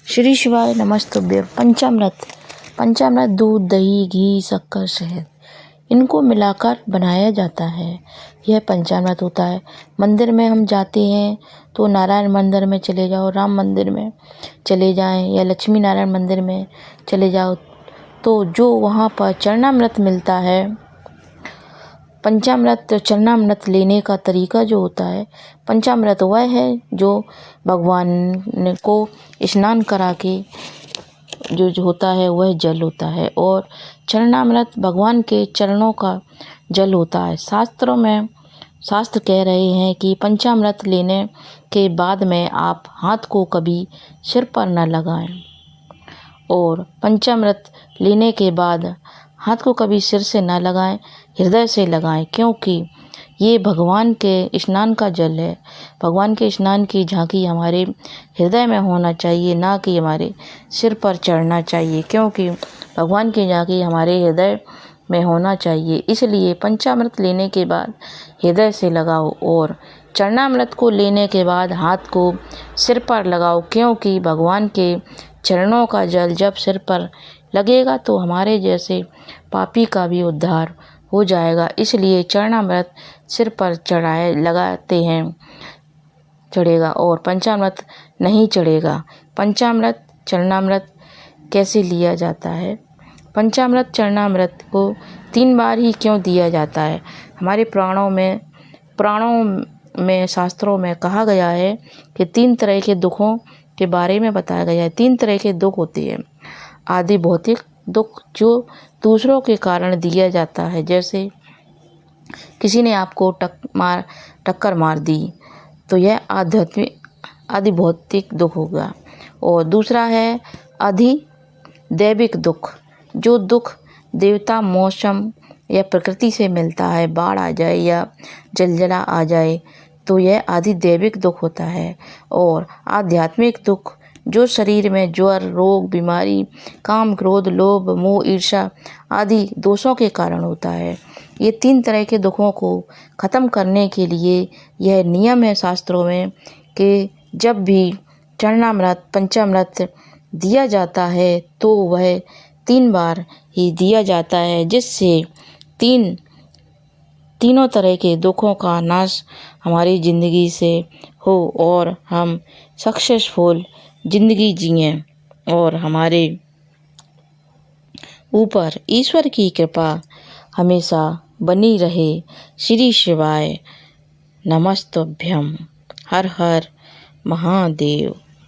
श्री शिवाय नमस्तुभ्यं। पंचामृत। पंचामृत दूध, दही, घी, शक्कर, शहद, इनको मिलाकर बनाया जाता है। यह पंचामृत होता है। मंदिर में हम जाते हैं तो नारायण मंदिर में चले जाओ, राम मंदिर में चले जाएं या लक्ष्मी नारायण मंदिर में चले जाओ तो जो वहाँ पर चरणामृत मिलता है, पंचामृत चरणामृत लेने का तरीका जो होता है, पंचामृत वह है जो भगवान को स्नान करा के जो होता है वह जल होता है, और चरणामृत भगवान के चरणों का जल होता है। शास्त्र कह रहे हैं कि पंचामृत लेने के बाद में आप हाथ को कभी सिर पर न लगाएं, और पंचामृत लेने के बाद हाथ को कभी सिर से न लगाएं, हृदय से लगाएं, क्योंकि ये भगवान के स्नान का जल है। भगवान के स्नान की झांकी हमारे हृदय में होना चाहिए, ना कि हमारे सिर पर चढ़ना चाहिए, क्योंकि भगवान की झांकी हमारे हृदय में होना चाहिए। इसलिए पंचामृत लेने के बाद हृदय से लगाओ, और चरणामृत को लेने के बाद हाथ को सिर पर लगाओ, क्योंकि भगवान के चरणों का जल जब सिर पर लगेगा तो हमारे जैसे पापी का भी उद्धार हो जाएगा। इसलिए चरणामृत सिर पर लगाते हैं चढ़ेगा, और पंचामृत नहीं चढ़ेगा। पंचामृत चरणामृत कैसे लिया जाता है? पंचामृत चरणामृत को 3 बार ही क्यों दिया जाता है? हमारे पुराणों में शास्त्रों में कहा गया है कि 3 तरह के दुखों के बारे में बताया गया है। 3 तरह के दुख होते हैं। आदि भौतिक दुख जो दूसरों के कारण दिया जाता है, जैसे किसी ने आपको टक्कर मार दी तो यह आदि भौतिक दुख होगा। और दूसरा है अधिदैविक दुख, जो दुख देवता, मौसम या प्रकृति से मिलता है। बाढ़ आ जाए या जलजला आ जाए तो यह अधिदैविक दुख होता है। और आध्यात्मिक दुख जो शरीर में ज्वर, रोग, बीमारी, काम, क्रोध, लोभ, मोह, ईर्ष्या आदि दोषों के कारण होता है। ये 3 तरह के दुखों को ख़त्म करने के लिए यह नियम है शास्त्रों में कि जब भी चरणामृत पंचामृत दिया जाता है तो वह 3 बार ही दिया जाता है, जिससे तीनों तरह के दुखों का नाश हमारी ज़िंदगी से हो और हम सक्सेसफुल ज़िंदगी जिएं, और हमारे ऊपर ईश्वर की कृपा हमेशा बनी रहे। श्री शिवाय नमस्तुभ्यं। हर हर महादेव।